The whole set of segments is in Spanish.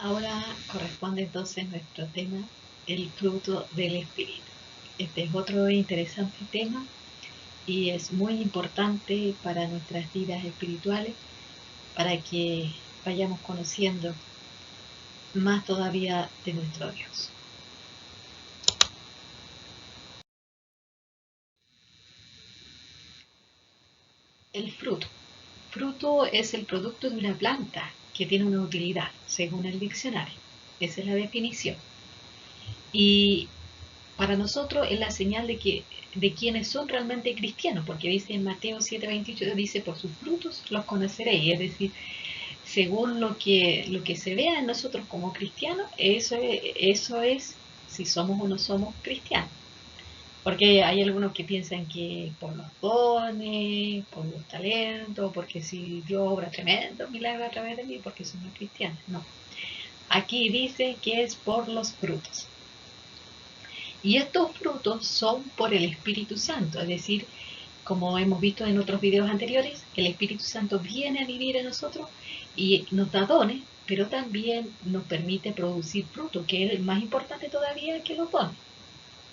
Ahora corresponde entonces nuestro tema, el fruto del Espíritu. Este es otro interesante tema y es muy importante para nuestras vidas espirituales, para que vayamos conociendo más todavía de nuestro Dios. El fruto. Fruto es el producto de una planta que tiene una utilidad, según el diccionario. Esa es la definición. Y para nosotros es la señal de quienes son realmente cristianos, porque dice en Mateo 7:28, dice, por sus frutos los conoceréis. Es decir, según lo que se vea en nosotros como cristianos, eso es si somos o no somos cristianos. Porque hay algunos que piensan que por los dones, por los talentos, porque si Dios obra tremendo milagro a través de mí, porque somos cristianos. No. Aquí dice que es por los frutos. Y estos frutos son por el Espíritu Santo, es decir, como hemos visto en otros videos anteriores, el Espíritu Santo viene a vivir en nosotros y nos da dones, pero también nos permite producir fruto, que es más importante todavía que los dones.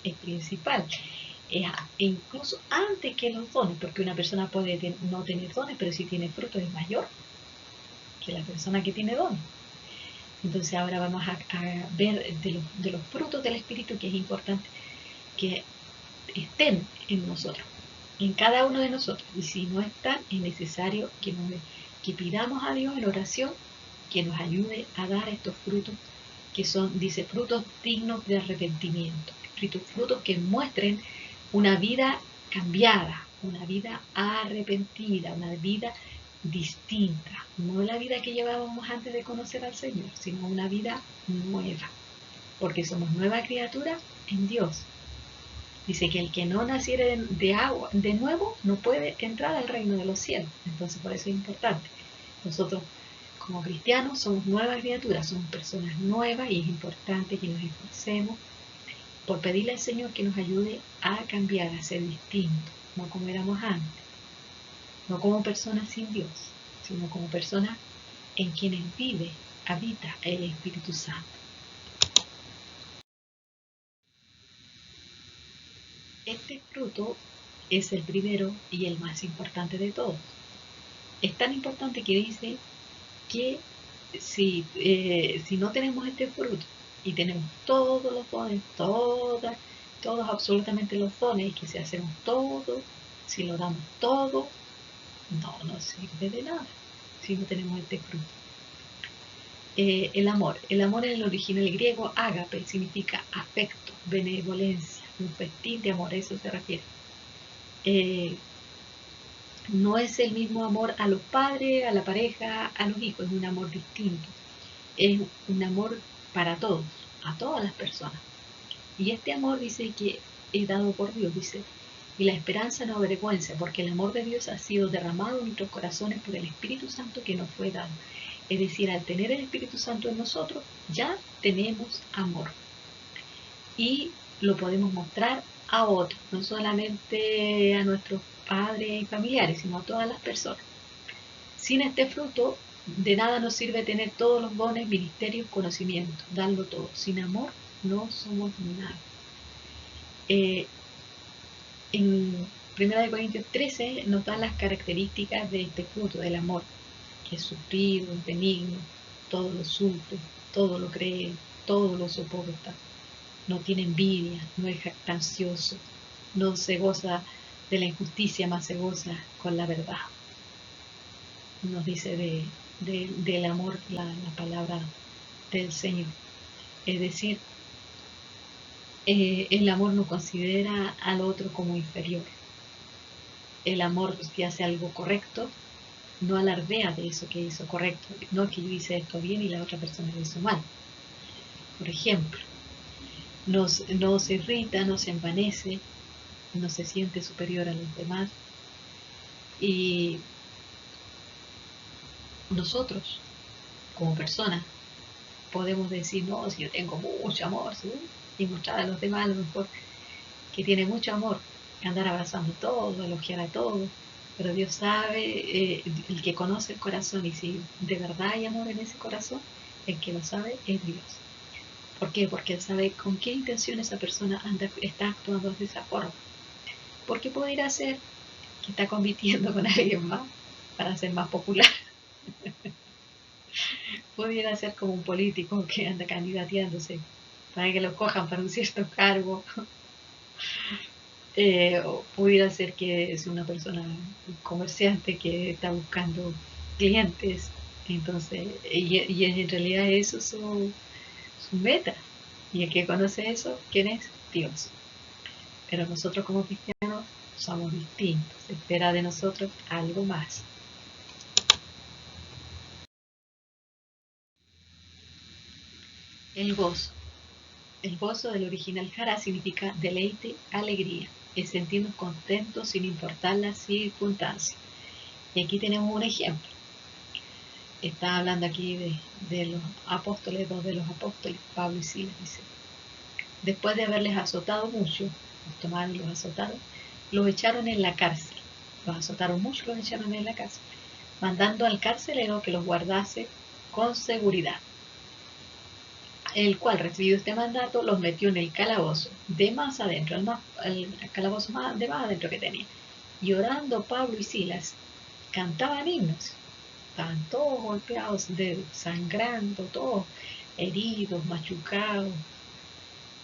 Es principal. Es incluso antes que los dones, porque una persona puede no tener dones, pero si tiene fruto es mayor que la persona que tiene dones. Entonces ahora vamos a ver de los frutos del Espíritu, que es importante que estén en nosotros, en cada uno de nosotros. Y si no están, es necesario que pidamos a Dios en oración que nos ayude a dar estos frutos, que son, dice, frutos dignos de arrepentimiento, frutos que muestren una vida cambiada, una vida arrepentida, una vida distinta, no la vida que llevábamos antes de conocer al Señor, sino una vida nueva, porque somos nueva criatura en Dios. Dice que el que no naciere de agua, de nuevo, no puede entrar al reino de los cielos. Entonces, por eso es importante. Nosotros, como cristianos, somos nuevas criaturas, somos personas nuevas y es importante que nos esforcemos por pedirle al Señor que nos ayude a cambiar, a ser distintos, no como éramos antes, no como personas sin Dios, sino como personas en quienes habita el Espíritu Santo. Este fruto es el primero y el más importante de todos. Es tan importante que dice que si no tenemos este fruto y tenemos todos los dones, todos absolutamente los dones, y que si hacemos todo, si lo damos todo, no nos sirve de nada si no tenemos este fruto. El amor en el original griego, ágape, significa afecto, benevolencia, un festín de amor, a eso se refiere. No es el mismo amor a los padres, a la pareja, a los hijos, es un amor distinto. Es un amor para todos, a todas las personas. Y este amor dice que es dado por Dios, dice, y la esperanza no avergüenza, porque el amor de Dios ha sido derramado en nuestros corazones por el Espíritu Santo que nos fue dado. Es decir, al tener el Espíritu Santo en nosotros, ya tenemos amor. Y lo podemos mostrar a otros, no solamente a nuestros padres y familiares, sino a todas las personas. Sin este fruto, de nada nos sirve tener todos los dones, ministerios, conocimientos, darlo todo. Sin amor no somos nada. En 1 Corintios 13 nos dan las características de este fruto, del amor, que es sufrido, es benigno, todo lo sufre, todo lo cree, todo lo soporta, no tiene envidia, no es jactancioso, no se goza de la injusticia, más se goza con la verdad. Nos dice del amor la palabra del Señor. Es decir, el amor no considera al otro como inferior. El amor, si hace algo correcto, no alardea de eso que hizo correcto. No es que yo hice esto bien y la otra persona lo hizo mal. Por ejemplo, no se irrita, no se envanece, no se siente superior a los demás. Y nosotros, como personas, podemos decir, no, si yo tengo mucho amor, ¿sí? Y mostrar a los demás a lo mejor que tiene mucho amor, andar abrazando todo, elogiar a todo, pero Dios sabe, el que conoce el corazón, y si de verdad hay amor en ese corazón, El que lo sabe es Dios. ¿Por qué? Porque Él sabe con qué intención esa persona está actuando de esa forma. Porque pudiera ser que está compitiendo con alguien más para ser más popular. Pudiera ser como un político que anda candidateándose para que lo cojan para un cierto cargo. O pudiera ser que es una persona, un comerciante que está buscando clientes. Entonces, y en realidad eso es su meta. Y el que conoce eso, ¿quién es? Dios. Pero nosotros como cristianos somos distintos. Se espera de nosotros algo más. El gozo. El gozo del original jara significa deleite, alegría. Es sentirnos contentos sin importar las circunstancias. Y aquí tenemos un ejemplo. Está hablando aquí de los apóstoles, dos de los apóstoles, Pablo y Silas, dice. Después de haberles azotado mucho, los tomaron y los azotaron, los echaron en la cárcel. Los azotaron mucho, los echaron en la cárcel, mandando al carcelero que los guardase con seguridad, el cual, recibido este mandato, los metió en el calabozo, de más adentro, el calabozo de más adentro que tenía. Y orando Pablo y Silas, cantaban himnos. Estaban todos golpeados, sangrando, todos heridos, machucados,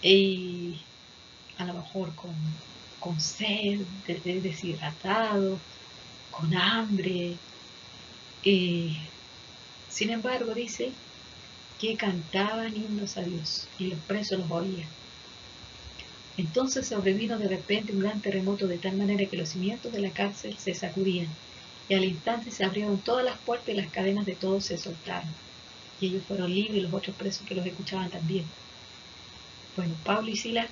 y a lo mejor con sed, deshidratados, con hambre. Y, sin embargo, dice que cantaban himnos a Dios y los presos los oían. Entonces sobrevino de repente un gran terremoto de tal manera que los cimientos de la cárcel se sacudían y al instante se abrieron todas las puertas y las cadenas de todos se soltaron. Y ellos fueron libres y los otros presos que los escuchaban también. Bueno, Pablo y Silas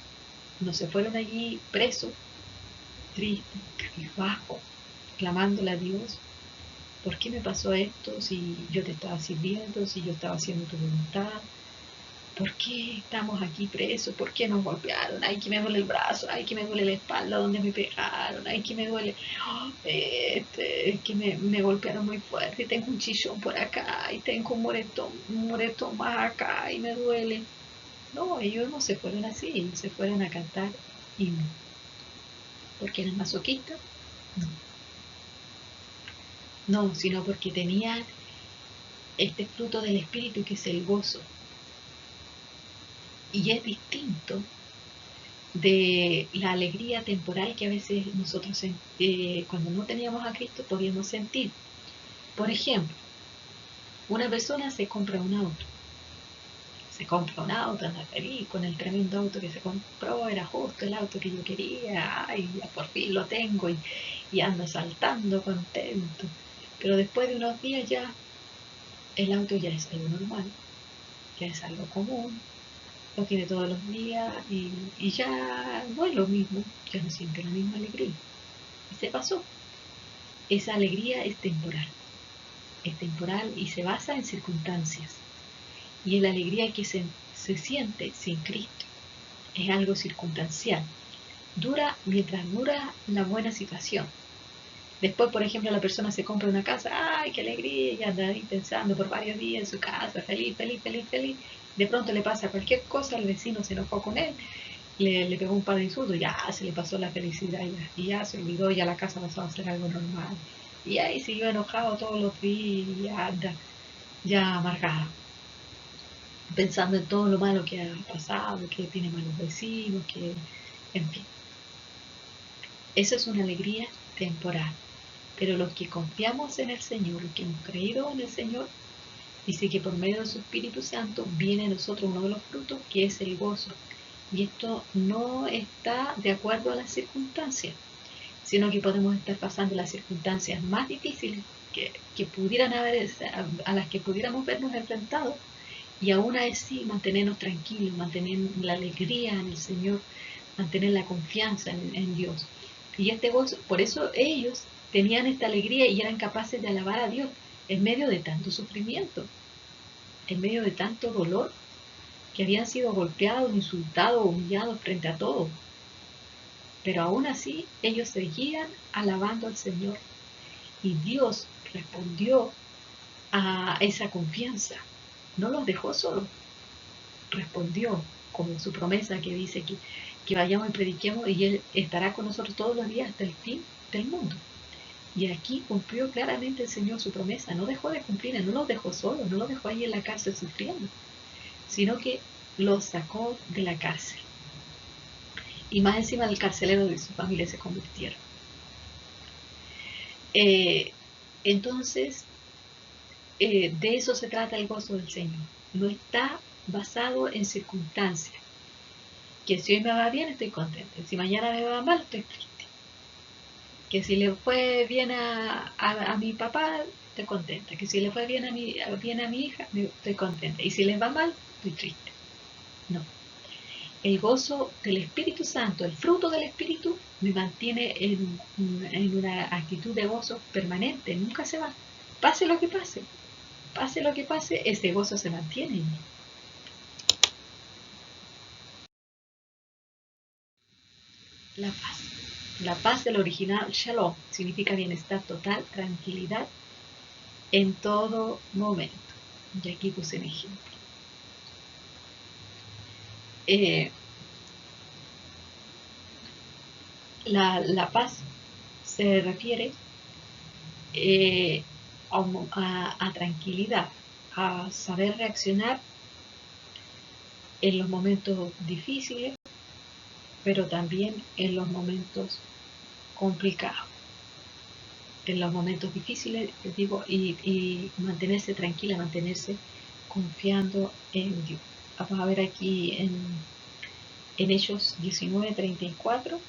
no se fueron allí presos, tristes, cabizbajos, clamándole a Dios. ¿Por qué me pasó esto si yo te estaba sirviendo, si yo estaba haciendo tu voluntad? ¿Por qué estamos aquí presos? ¿Por qué nos golpearon? Ay, que me duele el brazo, ay, que me duele la espalda donde me pegaron, ay, que me duele, que me golpearon muy fuerte, tengo un chichón por acá, y tengo un moretón más acá, y me duele. No, ellos no se fueron así, ellos se fueron a cantar himnos. ¿Porque eran masoquistas? No. No, sino porque tenían este fruto del espíritu que es el gozo. Y es distinto de la alegría temporal que a veces nosotros cuando no teníamos a Cristo podíamos sentir. Por ejemplo, una persona se compra un auto, anda feliz con el tremendo auto que se compró, era justo el auto que yo quería, ay, ya por fin lo tengo y ando saltando contento. Pero después de unos días ya el auto ya es algo normal, ya es algo común, lo tiene todos los días y ya no es lo mismo, ya no siente la misma alegría. Y se pasó. Esa alegría es temporal y se basa en circunstancias. Y la alegría que se siente sin Cristo es algo circunstancial. Dura mientras dura la buena situación. Después, por ejemplo, la persona se compra una casa, ¡ay, qué alegría! Y anda ahí pensando por varios días en su casa, feliz, feliz, feliz, feliz. De pronto le pasa cualquier cosa, el vecino se enojó con él, le pegó un par de insultos, ya se le pasó la felicidad y ya se olvidó, ya la casa pasó a ser algo normal. Y ahí siguió enojado todos los días y ya anda ya amargado, pensando en todo lo malo que ha pasado, que tiene malos vecinos, que, en fin. Esa es una alegría temporal. Pero los que confiamos en el Señor, los que hemos creído en el Señor, dice que por medio de su Espíritu Santo viene a nosotros uno de los frutos, que es el gozo. Y esto no está de acuerdo a las circunstancias, sino que podemos estar pasando las circunstancias más difíciles que pudieran haber, a las que pudiéramos vernos enfrentados, y aún así mantenernos tranquilos, mantener la alegría en el Señor, mantener la confianza en Dios. Y este gozo, por eso ellos tenían esta alegría y eran capaces de alabar a Dios en medio de tanto sufrimiento, en medio de tanto dolor, que habían sido golpeados, insultados, humillados frente a todos. Pero aún así ellos seguían alabando al Señor y Dios respondió a esa confianza. no los dejó solos, respondió como su promesa que dice que vayamos y prediquemos y Él estará con nosotros todos los días hasta el fin del mundo. Y aquí cumplió claramente el Señor su promesa, no dejó de cumplirla, no los dejó solos, no los dejó ahí en la cárcel sufriendo, sino que los sacó de la cárcel. Y más encima del carcelero de su familia se convirtieron. Entonces, de eso se trata el gozo del Señor. No está basado en circunstancias. Que si hoy me va bien, estoy contenta. Si mañana me va mal, estoy triste. Que si le fue bien a mi papá, estoy contenta. Que si le fue bien a mi hija, estoy contenta. Y si les va mal, estoy triste. No. El gozo del Espíritu Santo, el fruto del Espíritu, me mantiene en una actitud de gozo permanente. Nunca se va. Pase lo que pase. Pase lo que pase, ese gozo se mantiene en mí. La paz. La paz del original Shalom significa bienestar total, tranquilidad en todo momento. Y aquí puse un ejemplo. Eh, la paz se refiere a tranquilidad, a saber reaccionar en los momentos difíciles, pero también en los momentos complicados. En los momentos difíciles, digo, y mantenerse tranquila, mantenerse confiando en Dios. Vamos a ver aquí en Hechos 19:34.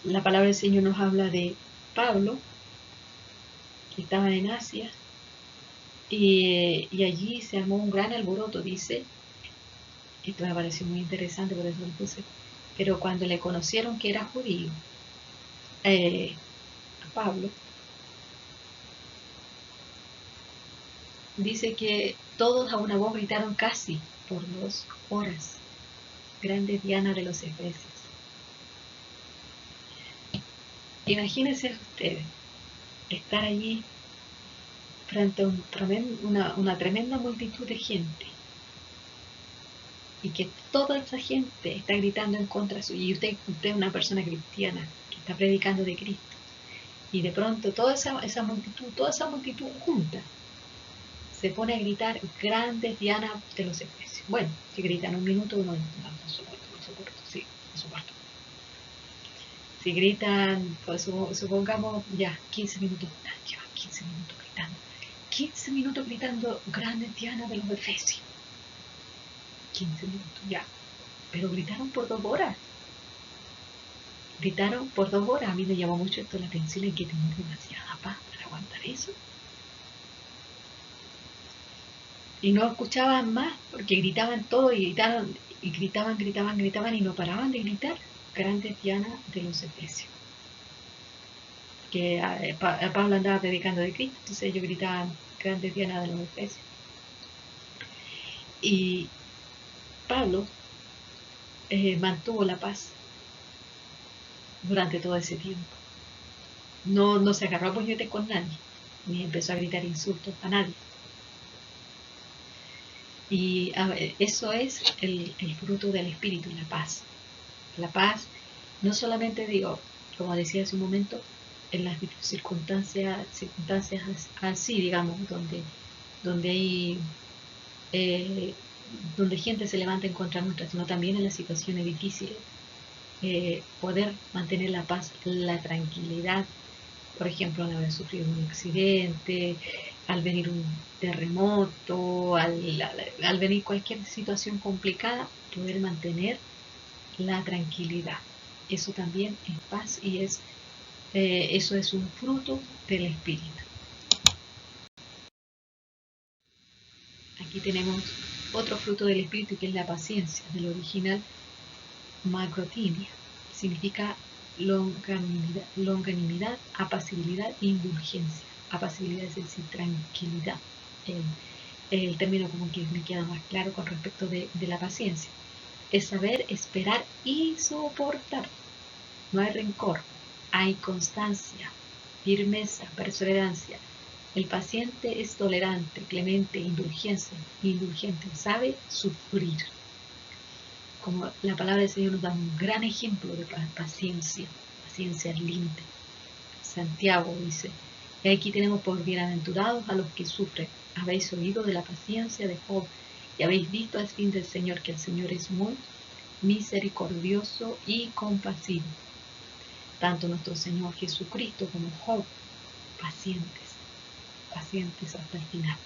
La palabra del Señor nos habla de Pablo, que estaba en Asia, y allí se armó un gran alboroto, dice. Esto me pareció muy interesante, por eso lo puse. Pero cuando le conocieron que era judío, a Pablo, dice que todos a una voz gritaron casi por 2 horas: grande Diana de los Efesios. Imagínense ustedes estar allí frente a una tremenda multitud de gente y que toda esa gente está gritando en contra suya, y usted es una persona cristiana que está predicando de Cristo, y de pronto toda esa multitud junta se pone a gritar: grande Diana de los Efesios. Bueno, si gritan un minuto, no soporto, sí, no soporto. Si gritan, pues supongamos ya 15 minutos, llevan 15 minutos gritando. 15 minutos gritando: grande Diana de los Efesios. 15 minutos, ya. Pero gritaron por 2 horas. Gritaron por 2 horas. A mí me llamó mucho esto la atención, en que tener demasiada paz para aguantar eso. Y no escuchaban más, porque gritaban todo y gritaban y no paraban de gritar: grande Diana de los Efesios. Que Pablo andaba predicando de Cristo, entonces ellos gritaban: grande Diana de los Efesios. Y Pablo mantuvo la paz durante todo ese tiempo. No se agarró a puñetes con nadie, ni empezó a gritar insultos a nadie. Y eso es el fruto del Espíritu, la paz. La paz, no solamente, digo, como decía hace un momento, en las circunstancias así, digamos, donde hay donde gente se levanta en contra nuestra, sino también en las situaciones difíciles. Poder mantener la paz, la tranquilidad, por ejemplo, al haber sufrido un accidente, al venir un terremoto, al venir cualquier situación complicada, poder mantener la tranquilidad. Eso también es paz, y eso es un fruto del Espíritu. Aquí tenemos otro fruto del Espíritu, que es la paciencia, del original macrotimia. Significa longanimidad, apacibilidad e indulgencia. Apacibilidad es decir, tranquilidad. El término como que me queda más claro con respecto de la paciencia. Es saber esperar y soportar. No hay rencor, hay constancia, firmeza, perseverancia. El paciente es tolerante, clemente, indulgente, sabe sufrir. Como la palabra del Señor nos da un gran ejemplo de paciencia, paciencia al límite. Santiago dice, y aquí tenemos por bienaventurados a los que sufren. Habéis oído de la paciencia de Job y habéis visto al fin del Señor que el Señor es muy misericordioso y compasivo. Tanto nuestro Señor Jesucristo como Job, pacientes, pacientes hasta el final.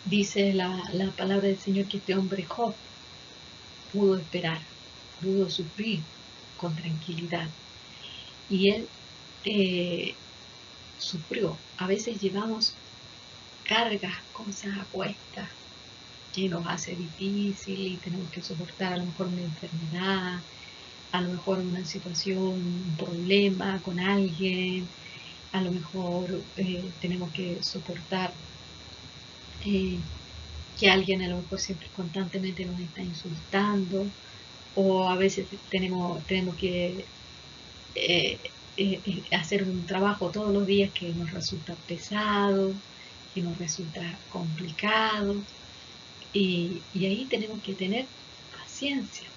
Dice la palabra del Señor que este hombre Job pudo esperar, pudo sufrir con tranquilidad. Y él sufrió. A veces llevamos cargas, cosas a cuestas, que nos hace difícil y tenemos que soportar a lo mejor una enfermedad, a lo mejor una situación, un problema con alguien, a lo mejor tenemos que soportar que alguien a lo mejor siempre constantemente nos está insultando, o a veces tenemos que hacer un trabajo todos los días que nos resulta pesado, que nos resulta complicado, y ahí tenemos que tener paciencia.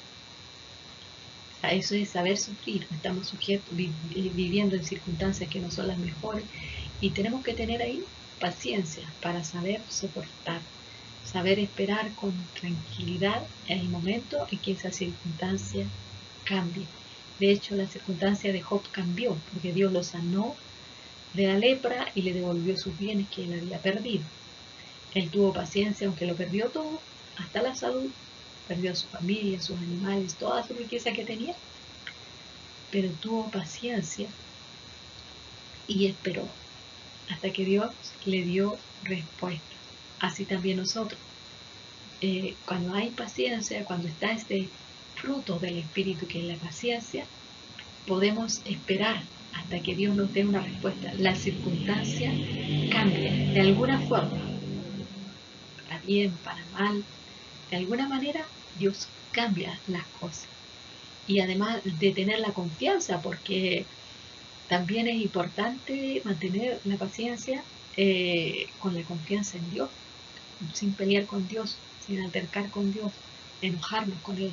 A eso es saber sufrir. Estamos sujetos, viviendo en circunstancias que no son las mejores, y tenemos que tener ahí paciencia para saber soportar, saber esperar con tranquilidad el momento en que esa circunstancia cambie. De hecho, la circunstancia de Job cambió, porque Dios lo sanó de la lepra y le devolvió sus bienes que él había perdido. Él tuvo paciencia, aunque lo perdió todo, hasta la salud, perdió a su familia, sus animales, toda su riqueza que tenía, pero tuvo paciencia y esperó hasta que Dios le dio respuesta. Así también nosotros, cuando hay paciencia, cuando está este fruto del Espíritu que es la paciencia, podemos esperar hasta que Dios nos dé una respuesta. La circunstancia cambia de alguna forma, para bien, para mal, de alguna manera Dios cambia las cosas. Y además de tener la confianza, porque también es importante mantener la paciencia con la confianza en Dios, sin pelear con Dios, sin altercar con Dios, enojarnos con Él,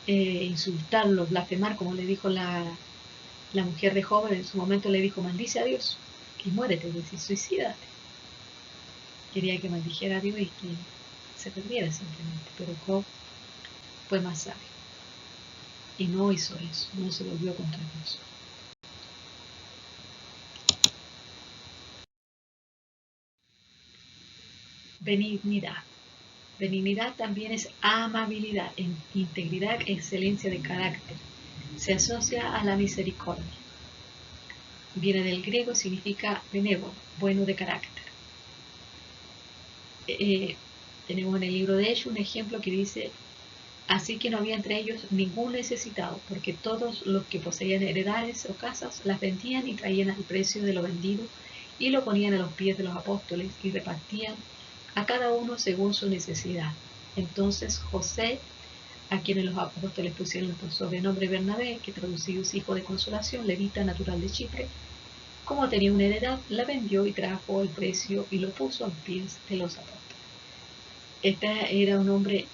insultarlo, blasfemar, como le dijo la mujer de Job. En su momento le dijo, maldice a Dios y muérete, es decir, suicídate. Quería que maldijera a Dios y que se perdiera simplemente, pero Job fue más sabio y no hizo eso, no se volvió contra Dios. Benignidad. Benignidad también es amabilidad, integridad, excelencia de carácter. Se asocia a la misericordia. Viene del griego, significa benévolo, bueno de carácter. Tenemos en el libro de Hechos un ejemplo que dice, así que no había entre ellos ningún necesitado, porque todos los que poseían heredades o casas las vendían y traían al precio de lo vendido y lo ponían a los pies de los apóstoles y repartían a cada uno según su necesidad. Entonces José, a quienes los apóstoles pusieron por sobrenombre Bernabé, que traducido es hijo de consolación, levita natural de Chipre, como tenía una heredad, la vendió y trajo el precio y lo puso a los pies de los apóstoles. Este era un hombre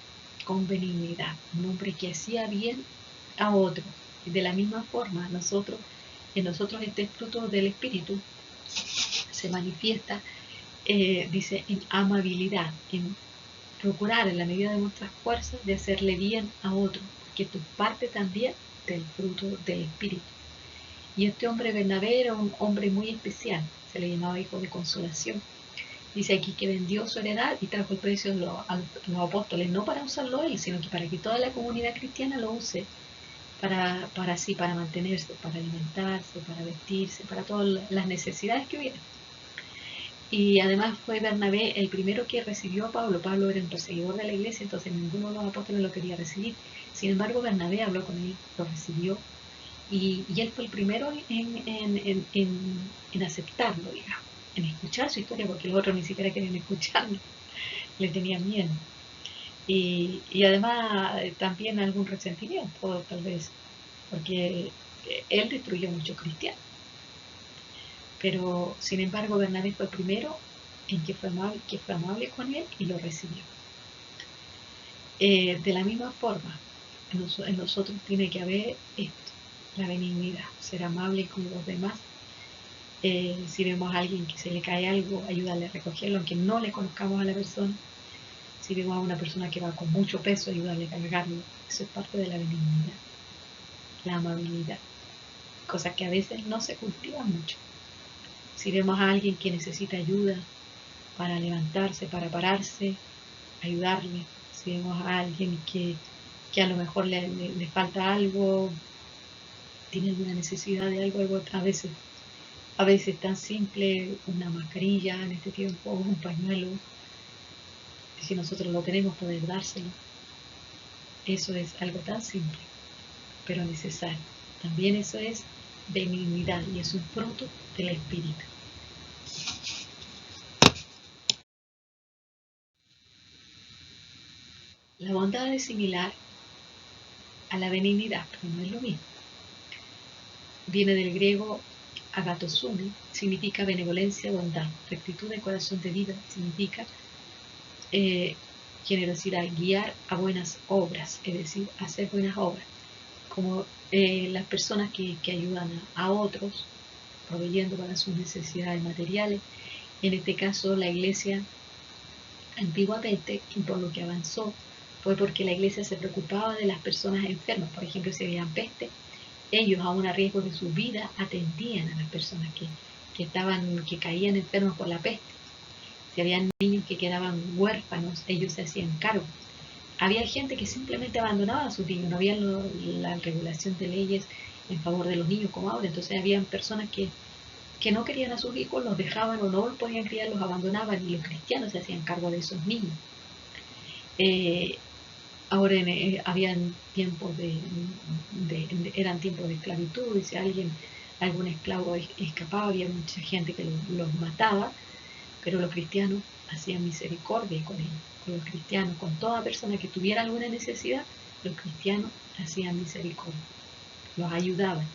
con benignidad, un hombre que hacía bien a otros. De la misma forma, en nosotros este fruto del Espíritu se manifiesta, dice, en amabilidad, en procurar en la medida de nuestras fuerzas de hacerle bien a otro, que esto es parte también del fruto del Espíritu. Y este hombre Bernabé era un hombre muy especial, se le llamaba hijo de consolación. Dice aquí que vendió su heredad y trajo el precio a los apóstoles, no para usarlo él, sino que para que toda la comunidad cristiana lo use, para mantenerse, para alimentarse, para vestirse, para todas las necesidades que hubiera. Y además fue Bernabé el primero que recibió a Pablo. Pablo era un perseguidor de la iglesia, entonces ninguno de los apóstoles lo quería recibir. Sin embargo, Bernabé habló con él, lo recibió, y él fue el primero en aceptarlo, digamos, en escuchar su historia, porque los otros ni siquiera querían escucharlo, le tenían miedo. Y además también algún resentimiento, tal vez, porque él destruyó muchos cristianos. Pero, sin embargo, Bernabé fue primero en que fue amable con él y lo recibió. De la misma forma, en nosotros tiene que haber esto, la benignidad, ser amable con los demás. Si vemos a alguien que se le cae algo, ayudarle a recogerlo, aunque no le conozcamos a la persona. Si vemos a una persona que va con mucho peso, ayudarle a cargarlo. Eso es parte de la benignidad, la amabilidad, cosas que a veces no se cultivan mucho. Si vemos a alguien que necesita ayuda para levantarse, para pararse, ayudarle. Si vemos a alguien que a lo mejor le falta algo, tiene alguna necesidad de algo a veces tan simple, una mascarilla en este tiempo, un pañuelo, si nosotros lo tenemos, poder dárselo. Eso es algo tan simple, pero necesario. También eso es benignidad y es un fruto del Espíritu. La bondad es similar a la benignidad, pero no es lo mismo. Viene del griego agatosune, significa benevolencia, bondad. Rectitud de corazón de vida significa generosidad, guiar a buenas obras, es decir, hacer buenas obras. Como las personas que ayudan a otros, proveyendo para sus necesidades materiales. En este caso, la iglesia antiguamente, y por lo que avanzó, fue porque la iglesia se preocupaba de las personas enfermas. Por ejemplo, si habían peste, ellos, aún a riesgo de su vida, atendían a las personas que caían enfermos por la peste. Si habían niños que quedaban huérfanos, ellos se hacían cargo. Había gente que simplemente abandonaba a sus niños, no había la regulación de leyes en favor de los niños como ahora. Entonces habían personas que no querían a sus hijos, los dejaban o no los podían criar, los abandonaban, y los cristianos se hacían cargo de esos niños. Ahora habían tiempos eran tiempos de esclavitud, y si algún esclavo escapaba, había mucha gente que los mataba, pero los cristianos hacían misericordia con ellos, con los cristianos, con toda persona que tuviera alguna necesidad. Los cristianos hacían misericordia, los ayudaban.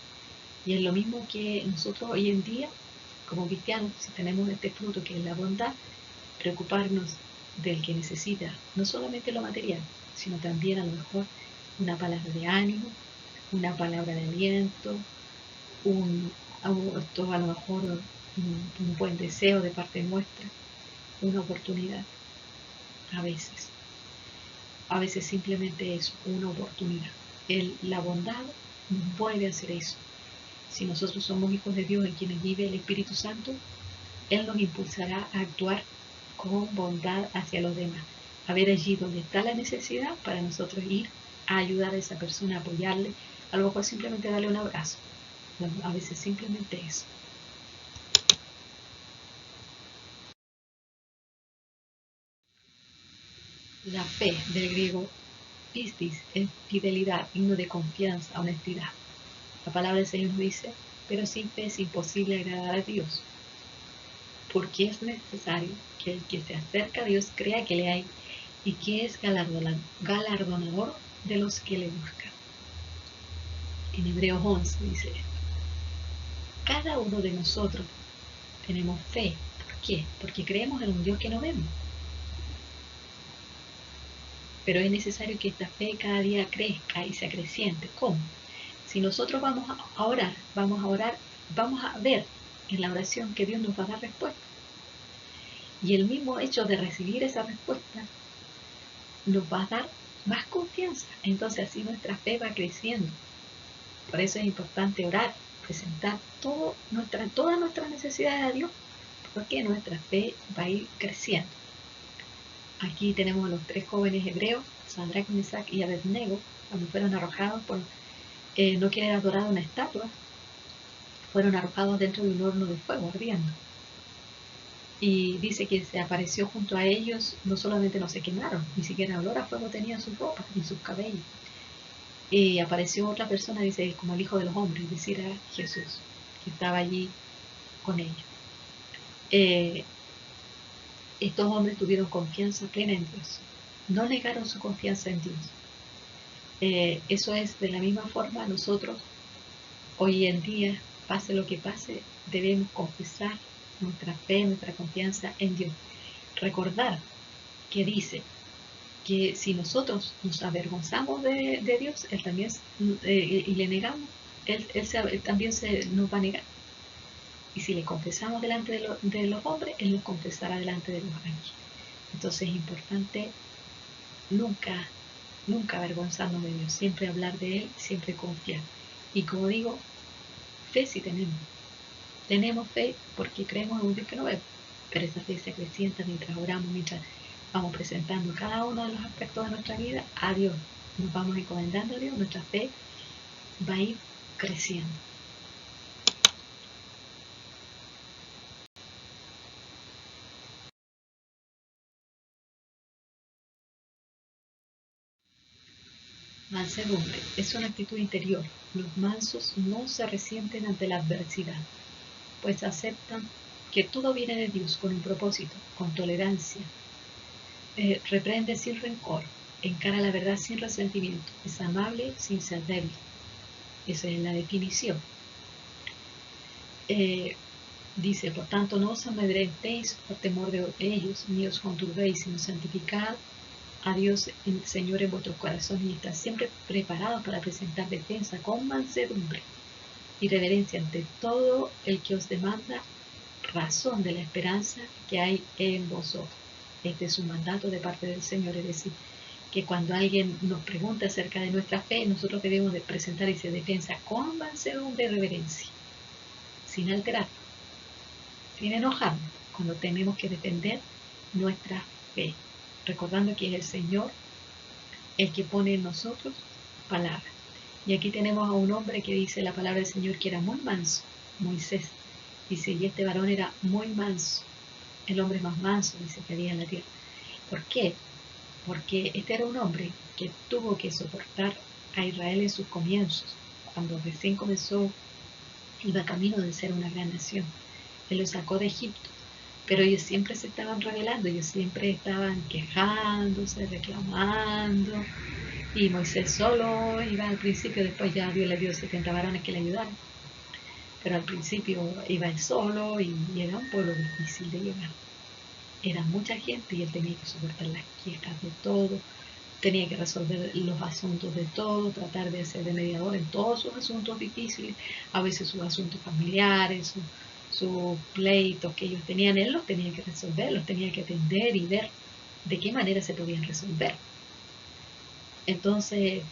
Y es lo mismo que nosotros hoy en día, como cristianos, si tenemos este fruto que es la bondad, preocuparnos del que necesita, no solamente lo material, sino también a lo mejor una palabra de ánimo, una palabra de aliento, a lo mejor un buen deseo de parte nuestra, una oportunidad. A veces simplemente es una oportunidad. La bondad nos puede hacer eso. Si nosotros somos hijos de Dios en quienes vive el Espíritu Santo, Él nos impulsará a actuar con bondad hacia los demás, a ver allí donde está la necesidad para nosotros ir a ayudar a esa persona, a apoyarle, a lo mejor simplemente darle un abrazo. A veces simplemente eso. La fe, del griego pistis, es fidelidad, himno de confianza, honestidad. La palabra del Señor nos dice, pero sin fe es imposible agradar a Dios, porque es necesario que el que se acerca a Dios crea que le hay y que es galardonador de los que le buscan. En Hebreos 11 dice esto. Cada uno de nosotros tenemos fe. ¿Por qué? Porque creemos en un Dios que no vemos. Pero es necesario que esta fe cada día crezca y se acreciente. ¿Cómo? Si nosotros vamos a orar, vamos a ver en la oración que Dios nos va a dar respuesta. Y el mismo hecho de recibir esa respuesta nos va a dar más confianza. Entonces así nuestra fe va creciendo. Por eso es importante orar, presentar todas nuestras necesidades a Dios, porque nuestra fe va a ir creciendo. Aquí tenemos a los 3 jóvenes hebreos, Sadrach, Mesach y Abednego, cuando fueron arrojados por no querer adorar una estatua, fueron arrojados dentro de un horno de fuego ardiendo. Y dice que se apareció junto a ellos, no solamente no se quemaron, ni siquiera olor a fuego tenían sus ropas ni sus cabellos. Y apareció otra persona, dice, como el Hijo de los Hombres, es decir, a Jesús, que estaba allí con ellos. Estos hombres tuvieron confianza plena en Dios, no negaron su confianza en Dios. Eso es de la misma forma nosotros hoy en día pase lo que pase, debemos confesar nuestra fe, nuestra confianza en Dios. Recordar que dice que si nosotros nos avergonzamos de Dios, Él también, y le negamos, Él también nos va a negar. Y si le confesamos delante de los hombres, Él nos confesará delante de los ángeles. Entonces es importante nunca avergonzarnos de Dios, siempre hablar de Él, siempre confiar. Y como digo, fe sí tenemos. Tenemos fe porque creemos en un Dios que no vemos, pero esa fe se acrecienta mientras oramos, mientras vamos presentando cada uno de los aspectos de nuestra vida a Dios. Nos vamos encomendando a Dios, nuestra fe va a ir creciendo. Mansedumbre es una actitud interior. Los mansos no se resienten ante la adversidad, pues aceptan que todo viene de Dios con un propósito, con tolerancia. Reprende sin rencor, encara la verdad sin resentimiento, es amable sin ser débil. Esa es la definición. Dice, por tanto, no os amedrentéis por temor de ellos, ni os conturbéis, sino santificad a Dios el Señor en vuestros corazones y estad siempre preparados para presentar defensa con mansedumbre y reverencia ante todo el que os demanda razón de la esperanza que hay en vosotros. Este es un mandato de parte del Señor, es decir, que cuando alguien nos pregunta acerca de nuestra fe, nosotros debemos de presentar esa defensa con mansedumbre y reverencia, sin alterar, sin enojarnos, cuando tenemos que defender nuestra fe, recordando que es el Señor el que pone en nosotros palabras. Y aquí tenemos a un hombre que dice la palabra del Señor que era muy manso, Moisés. Dice, y este varón era muy manso, el hombre más manso, dice, que había en la tierra. ¿Por qué? Porque este era un hombre que tuvo que soportar a Israel en sus comienzos, cuando recién comenzó, iba camino de ser una gran nación. Él lo sacó de Egipto, pero ellos siempre se estaban rebelando, ellos siempre estaban quejándose, reclamando, y Moisés solo iba al principio, después ya Dios le dio 70 varones que le ayudaron, pero al principio iba él solo y era un pueblo difícil de llegar. Era mucha gente y él tenía que soportar las quejas de todo, tenía que resolver los asuntos de todo, tratar de ser de mediador en todos sus asuntos difíciles, a veces sus asuntos familiares, sus pleitos que ellos tenían, él los tenía que resolver, los tenía que atender y ver de qué manera se podían resolver. Entonces,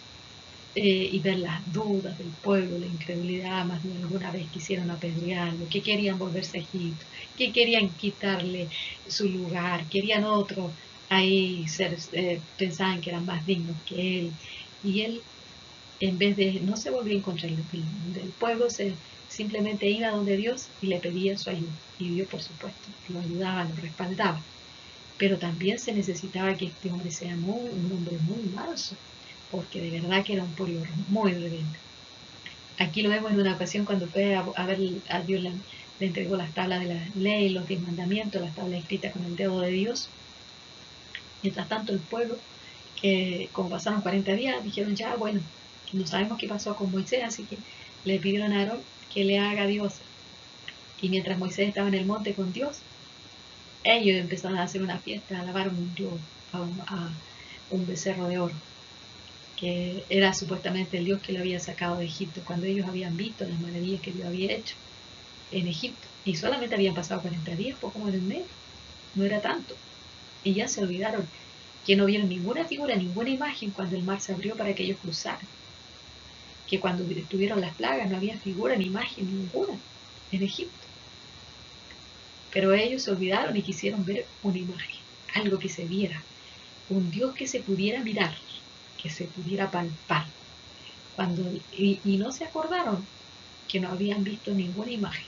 y ver las dudas del pueblo, la incredulidad, más de alguna vez quisieron apedrearlo, que querían volverse a Egipto, que querían quitarle su lugar, querían otro ahí pensaban que eran más dignos que él, y él, en vez de, no se volvió en contra del pueblo, simplemente iba donde Dios y le pedía su ayuda, y Dios, por supuesto, lo ayudaba, lo respaldaba. Pero también se necesitaba que este hombre sea un hombre muy manso, porque de verdad que era un pueblo muy rebelde. Aquí lo vemos en una ocasión cuando fue a ver a Dios, le entregó las tablas de la ley, los 10 mandamientos, las tablas escritas con el dedo de Dios. Mientras tanto el pueblo, que como pasaron 40 días, dijeron ya, bueno, no sabemos qué pasó con Moisés, así que le pidieron a Aarón que le haga dioses. Y mientras Moisés estaba en el monte con Dios, ellos empezaron a hacer una fiesta, a alabar a un becerro de oro, que era supuestamente el Dios que lo había sacado de Egipto, cuando ellos habían visto las maravillas que Dios había hecho en Egipto. Y solamente habían pasado 40 días, poco más de un mes, no era tanto. Y ya se olvidaron que no vieron ninguna figura, ninguna imagen cuando el mar se abrió para que ellos cruzaran. Que cuando estuvieron las plagas no había figura ni imagen ninguna en Egipto. Pero ellos se olvidaron y quisieron ver una imagen, algo que se viera, un Dios que se pudiera mirar, que se pudiera palpar. Y no se acordaron que no habían visto ninguna imagen,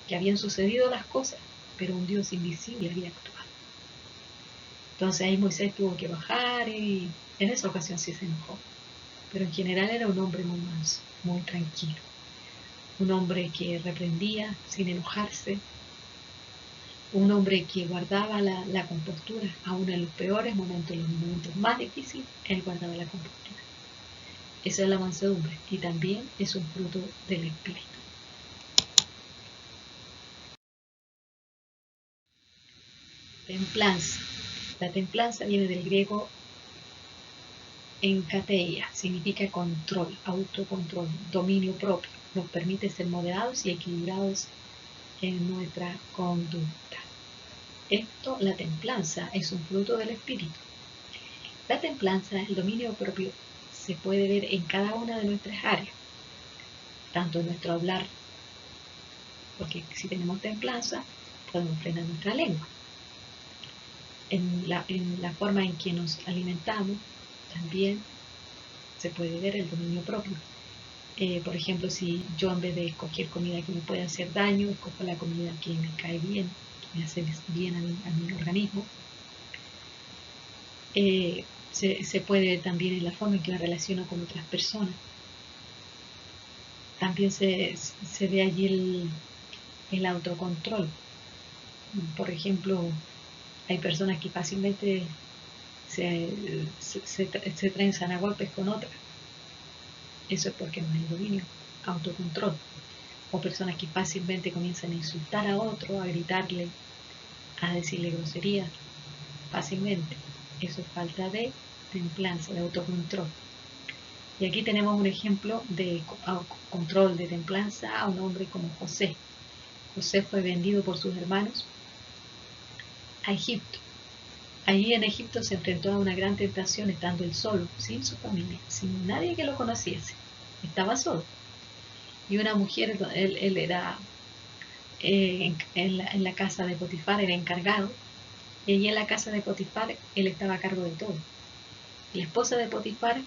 que habían sucedido las cosas, pero un Dios invisible había actuado. Entonces ahí Moisés tuvo que bajar y en esa ocasión sí se enojó. Pero en general era un hombre muy manso, muy tranquilo. Un hombre que reprendía sin enojarse. Un hombre que guardaba la compostura, aún en los peores momentos, en los momentos más difíciles, él guardaba la compostura. Esa es la mansedumbre y también es un fruto del Espíritu. templanza. La templanza viene del griego enkateia, significa control, autocontrol, dominio propio. Nos permite ser moderados y equilibrados en nuestra conducta. Esto, la templanza, es un fruto del espíritu. La templanza, el dominio propio, se puede ver en cada una de nuestras áreas, tanto en nuestro hablar, porque si tenemos templanza, podemos frenar nuestra lengua. En la forma en que nos alimentamos, también se puede ver el dominio propio. Por ejemplo, si yo en vez de escoger comida que me puede hacer daño, escojo la comida que me cae bien, que me hace bien a mi organismo. Se puede ver también en la forma en que me relaciono con otras personas. También se ve allí el autocontrol. Por ejemplo, hay personas que fácilmente se trenzan a golpes con otras. Eso es porque no hay dominio, autocontrol. O personas que fácilmente comienzan a insultar a otro, a gritarle, a decirle groserías, fácilmente. Eso es falta de templanza, de autocontrol. Y aquí tenemos un ejemplo de control de templanza a un hombre como José. José fue vendido por sus hermanos a Egipto. Allí en Egipto se enfrentó a una gran tentación estando él solo, sin su familia, sin nadie que lo conociese. Estaba solo. Y una mujer, él era en la casa de Potifar, era encargado. Y allí en la casa de Potifar, él estaba a cargo de todo. La esposa de Potifar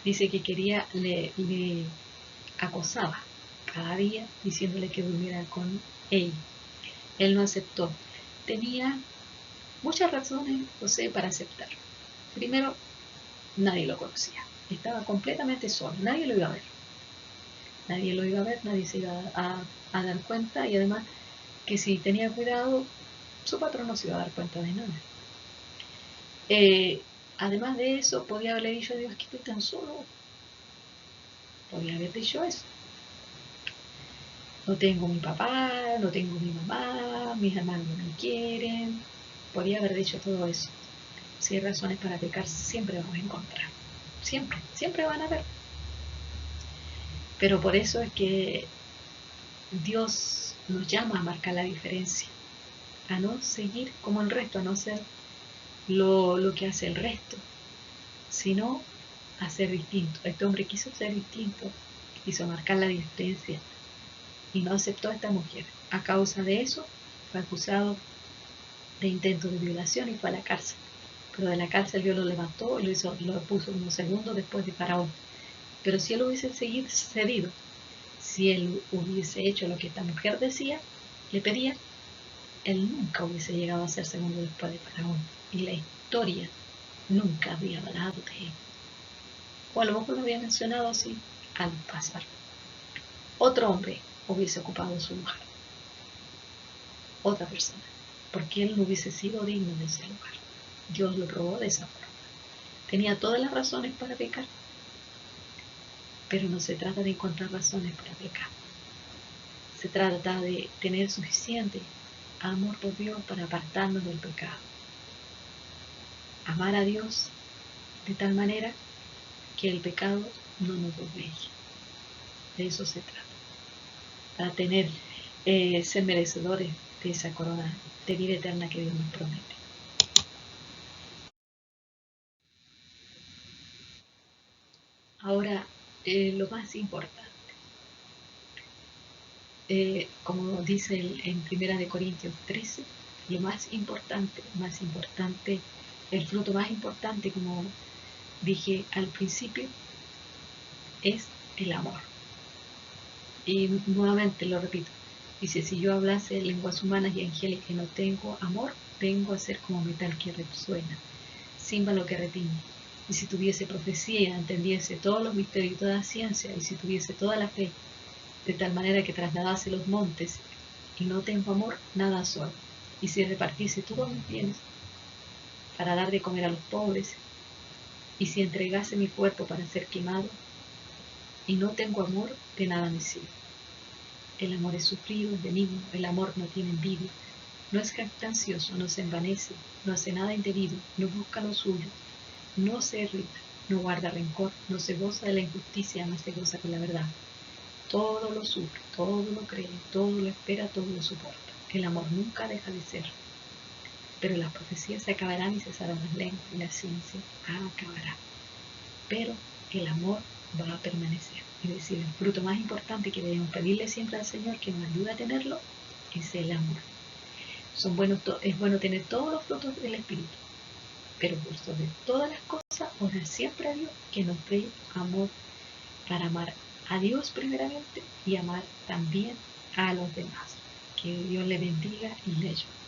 dice que le acosaba cada día diciéndole que durmiera con ella. Él no aceptó. Tenía muchas razones, José, para aceptarlo. Primero, nadie lo conocía. Estaba completamente solo. Nadie lo iba a ver. Nadie lo iba a ver, nadie se iba a dar cuenta, y además que si tenía cuidado, su patrón no se iba a dar cuenta de nada. Además de eso, podía haberle dicho a Dios que estoy tan solo. Podía haber dicho eso. No tengo mi papá, no tengo mi mamá, mis hermanos no me quieren. Podía haber dicho todo eso. Si hay razones para pecar, siempre vamos a encontrar. Siempre, siempre van a haber. Pero por eso es que Dios nos llama a marcar la diferencia, a no seguir como el resto, a no ser lo que hace el resto, sino a ser distinto. Este hombre quiso ser distinto, quiso marcar la diferencia y no aceptó a esta mujer. A causa de eso fue acusado de intento de violación y fue a la cárcel. Pero de la cárcel Dios lo levantó y lo puso unos segundos después de Faraón. Pero si él hubiese cedido, si él hubiese hecho lo que esta mujer decía, le pedía, él nunca hubiese llegado a ser segundo después de Faraón. Y la historia nunca habría hablado de él. O a lo mejor lo había mencionado así al pasar. Otro hombre hubiese ocupado su lugar. Otra persona. Porque él no hubiese sido digno de ese lugar. Dios lo probó de esa forma. Tenía todas las razones para pecar. Pero no se trata de encontrar razones para pecar. Se trata de tener suficiente amor por Dios para apartarnos del pecado. Amar a Dios de tal manera que el pecado no nos doblegue. De eso se trata. Para tener, ser merecedores de esa corona de vida eterna que Dios nos promete. Ahora, lo más importante. Como dice en 1 Corintios 13, lo más importante, el fruto más importante, como dije al principio, es el amor. Y nuevamente lo repito, dice, si yo hablase lenguas humanas y angélicas y no tengo amor, vengo a ser como metal que resuena, címbalo que retiñe. Y si tuviese profecía, entendiese todos los misterios y toda ciencia, y si tuviese toda la fe, de tal manera que trasladase los montes, y no tengo amor, nada soy. Y si repartiese todos mis bienes para dar de comer a los pobres, y si entregase mi cuerpo para ser quemado, y no tengo amor, de nada me sirve. El amor es sufrido, es benigno, el amor no tiene envidia, No es jactancioso, no se envanece, no hace nada indebido, no busca lo suyo, no se irrita, no guarda rencor, no se goza de la injusticia, no se goza con la verdad. Todo lo sufre, todo lo cree, todo lo espera, todo lo soporta. El amor nunca deja de ser. Pero las profecías se acabarán y cesarán las lenguas y la ciencia acabará. Pero el amor va a permanecer. Es decir, el fruto más importante que debemos pedirle siempre al Señor que nos ayude a tenerlo es el amor. Es bueno tener todos los frutos del Espíritu, pero por sobre todas las cosas, orar siempre a Dios que nos dé amor para amar a Dios primeramente y amar también a los demás. Que Dios le bendiga y le ayude.